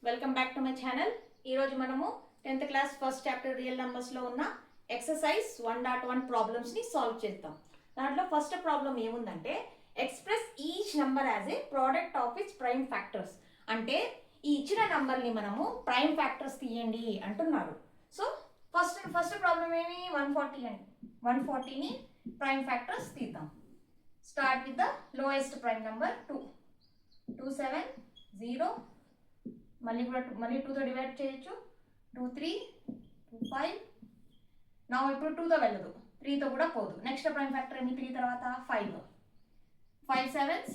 Welcome back to my channel. ఈరోజు మనము 10th class first chapter real నెంబర్స్లో ఉన్న ఎక్సర్సైజ్ 1.1 ప్రాబ్లమ్స్ని సాల్వ్ చేద్దాం. దాంట్లో ఫస్ట్ ప్రాబ్లం ఏముందంటే express each number as a product of its prime factors. అంటే ఈ ఇచ్చిన నెంబర్ని మనము ప్రైమ్ ఫ్యాక్టర్స్ తీయండి అంటున్నారు. సో ఫస్ట్ ప్రాబ్లం ఏమి 140 అండి. 140ని ప్రైమ్ ఫ్యాక్టర్స్ తీద్దాం. Start with the lowest prime number 2. 2 7 0 మళ్ళీ 2తో డివైడ్ చేయొచ్చు. 2 3 2 5. నా ఇప్పుడు 2తో వెళ్ళదు, 3తో కూడా పోదు. నెక్స్ట్ ప్రైమ్ ఫ్యాక్టర్ ఏంటి? 3 తర్వాత 5. 5 7s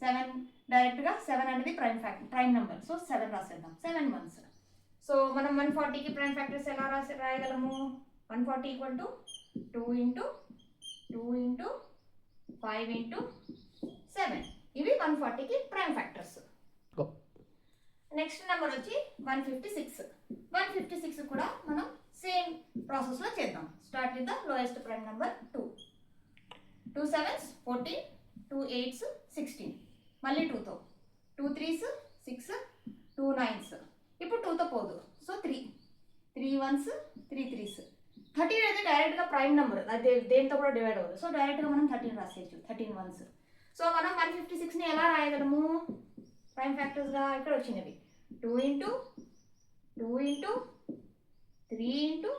7 డైరెక్ట్గా 7 అనేది prime number. So 7 రాసేద్దాం. 7 1s. So మనం 140కి ప్రైమ్ ఫ్యాక్టర్స్ ఎలా రాయగలము? 140 equal to 2 into 2 into 5 into 7. ఇవి 140కి ప్రైమ్ ఫ్యాక్టర్స్. నెక్స్ట్ నెంబర్ వచ్చి 156. 156 కూడా మనం సేమ్ ప్రాసెస్లో చేద్దాం. Start with the lowest prime number 2. 2 7s 14, 2 8s 16. మళ్ళీ 2తో 2 3s 6, 2 9s. ఇప్పుడు 2తో పోదు. So 3 1s 3 3s. 13 అయితే డైరెక్ట్గా ప్రైమ్ నెంబర్, అది దేంతో కూడా డివైడ్ అవ్వదు. సో డైరెక్ట్గా మనం 13 రాసేయచ్చు. 13 1s. సో మనం 156ని ఎలా రాయగలము? ప్రైమ్ ఫ్యాక్టర్స్గా ఇక్కడ వచ్చినవి 2 ఇంటూ 2 ఇంటూ 3 ఇంటూ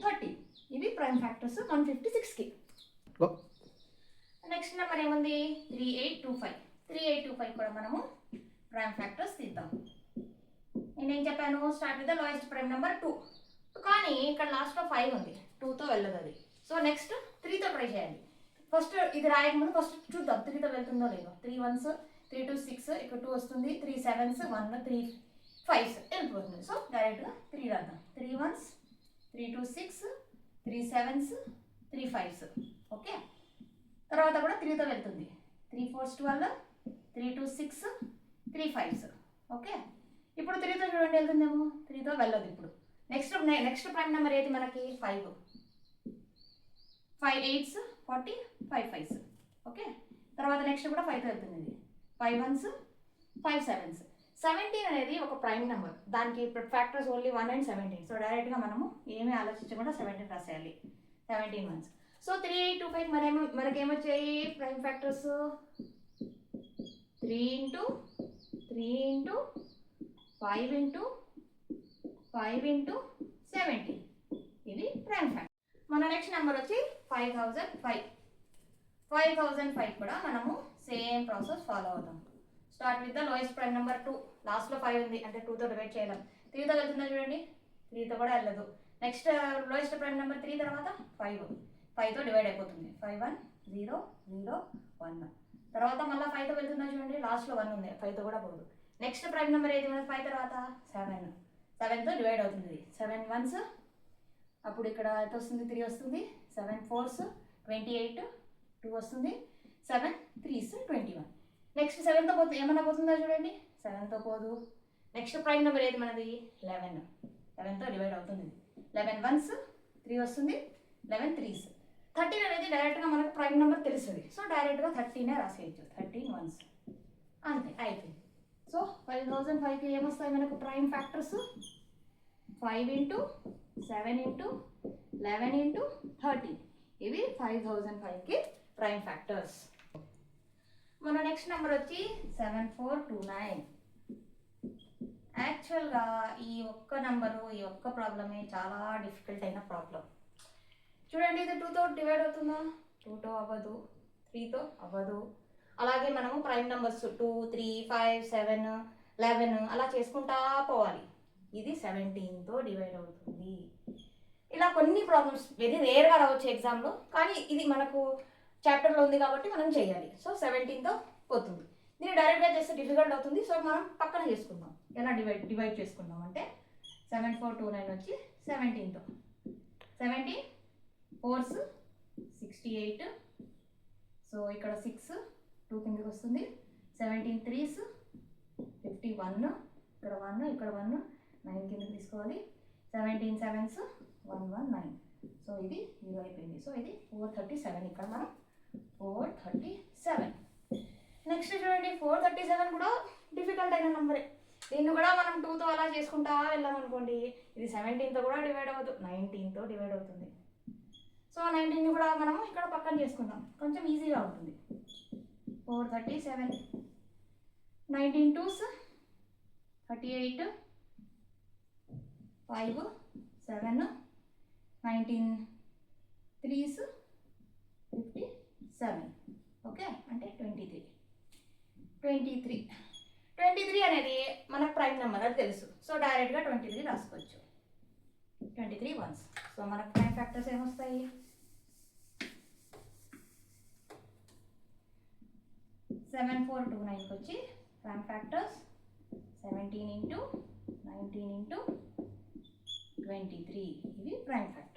30. ఇవి ప్రైమ్ ఫ్యాక్టర్స్ 156కి. నెక్స్ట్ నెంబర్ ఏముంది? 3825. 3825 కూడా మనము ప్రైమ్ ఫ్యాక్టర్స్ తీద్దాం. నేనేం చెప్పాను? Start with the lowest prime number 2. కానీ ఇక్కడ లాస్ట్లో 5 ఉంది, 2తో వెళ్ళదు అది. సో నెక్స్ట్ 3తో ట్రై చేయాలి. ఫస్ట్ ఇది రాయకముందు ఫస్ట్ చూద్దాం 3తో వెళ్తుందో లేదో. 3 1s 3 2 6, ఇక్కడ 2 వస్తుంది. 3 7s 1 3 5s వెళ్ళిపోతుంది. సో డైరెక్ట్గా 3 రాద్దాం. 3 1s 3 2 6, 3 7s 3 5s. ఓకే, తర్వాత కూడా 3తో వెళ్తుంది. 3 4s 12, 3 2 6, 3 5s. ఓకే, ఇప్పుడు 3తో చూడండి వెళ్తుందేమో. 3తో వెళ్ళదు ఇప్పుడు. నెక్స్ట్ ప్రైమ్ నెంబర్ ఏది మనకి? 5. 5 8s 40, 5 5s. ఓకే, తర్వాత నెక్స్ట్ కూడా 5తో వెళ్తుంది. ఇది 5 1s 5 7s. 17 అనేది ఒక ప్రైమ్ నెంబర్, దానికి ఫ్యాక్టర్స్ ఓన్లీ 1 and 17. సో డైరెక్ట్గా మనము ఏమీ ఆలోచించకుండా 17 రాసేయాలి. 17 1s. సో 3825 మనకేమొచ్చాయి prime factors? 3 into 3 into 5 into 5 into 17. ఇది ప్రైమ్ ఫ్యాక్టర్. మన నెక్స్ట్ నెంబర్ వచ్చి 5005. 5005 కూడా మనము సేమ్ ప్రాసెస్ ఫాలో అవుతాం. Start with the lowest prime number 2. లాస్ట్లో 5 ఉంది అంటే 2తో డివైడ్ చేయలేం. 3తో వెళ్తుందా చూడండి. 3తో కూడా వెళ్ళదు. నెక్స్ట్ లోయెస్ట్ ప్రైమ్ నెంబర్ 3 తర్వాత 5తో డివైడ్ అయిపోతుంది. 5 1 0 0 1. తర్వాత మళ్ళీ 5తో వెళ్తుందా చూడండి. లాస్ట్లో 1 ఉంది, 5తో కూడా పోదు. నెక్స్ట్ ప్రైమ్ నెంబర్ ఏది మనకి? 5 తర్వాత 7. 7తో డివైడ్ అవుతుంది. 7 1s, అప్పుడు ఇక్కడ ఎంత వస్తుంది? 3 వస్తుంది. 7 4s 28, 2 వస్తుంది. 7 3s 21. నెక్స్ట్ 7తో పోతుంది. ఏమన్నా పోతుందా చూడండి. 7తో పోదు. నెక్స్ట్ ప్రైమ్ నెంబర్ ఏది మనది? 11. 11తో డివైడ్ అవుతుంది. 11 1s 3 వస్తుంది. 11 3s. 13 అనేది డైరెక్ట్గా మనకు ప్రైమ్ నెంబర్ తెలుస్తుంది. సో డైరెక్ట్గా 13 రాసేయచ్చు. 13 1s. అంతే, అయిపోయింది. సో 5005కి ఏమొస్తాయి మనకు prime factors? 5 into 7 into 11 into 13. ఇవి 5005కి ప్రైమ్ ఫ్యాక్టర్స్. మన నెక్స్ట్ నెంబర్ వచ్చి 7429. యాక్చువల్గా ఈ ఒక్క నెంబరు, ఈ ఒక్క ప్రాబ్లమే చాలా డిఫికల్ట్ అయిన ప్రాబ్లం. చూడండి, ఇది 2తో డివైడ్ అవుతుందా? 2తో అవ్వదు, 3తో అవ్వదు. అలాగే మనము ప్రైమ్ నెంబర్స్ 2 3 5 7 11 అలా చేసుకుంటా పోవాలి. ఇది 17తో డివైడ్ అవుతుంది. ఇలా కొన్ని ప్రాబ్లమ్స్ వెరీ రేర్గా రావచ్చు ఎగ్జామ్లో, కానీ ఇది మనకు చాప్టర్లో ఉంది కాబట్టి మనం చేయాలి. సో 17తో పోతుంది. దీన్ని డైరెక్ట్గా చేస్తే డిఫికల్ట్ అవుతుంది. సో మనం పక్కన చేసుకుందాం. ఎలా డివైడ్ చేసుకుందాం అంటే 7429 వచ్చి 17తో. 17 4s 68. సో ఇక్కడ 6 2 కిందకి వస్తుంది. 17 3s 51. ఇక్కడ 1 ఇక్కడ 1 9 కిందకి తీసుకోవాలి. 17 7s 119. సో ఇది 0 అయిపోయింది. సో ఇది 437. ఇక్కడ మనం 437. నెక్స్ట్ చూడండి 437 కూడా డిఫికల్ట్ అయిన నెంబరే. దీన్ని కూడా మనం 2తో అలా చేసుకుంటా వెళ్ళాం అనుకోండి, ఇది 17తో కూడా డివైడ్ అవ్వదు, 19తో డివైడ్ అవుతుంది. సో 19ని కూడా మనం ఇక్కడ పక్కన చేసుకుందాం, కొంచెం ఈజీగా ఉంటుంది. 437, 19 2s 38, 5 7, 19 3s 57. ఓకే, అంటే 23 అనేది మన ప్రైమ్ నెంబర్ అది తెలుసు. సో డైరెక్ట్గా 23 రాసుకోవచ్చు. 23 1s. సో మనకు ప్రైమ్ ఫ్యాక్టర్స్ ఏమొస్తాయి? 7 4 2 9కి వచ్చి ప్రైమ్ ఫ్యాక్టర్స్ 17 into 19 into 23, ఇవి ప్రైమ్ ఫ్యాక్టర్స్.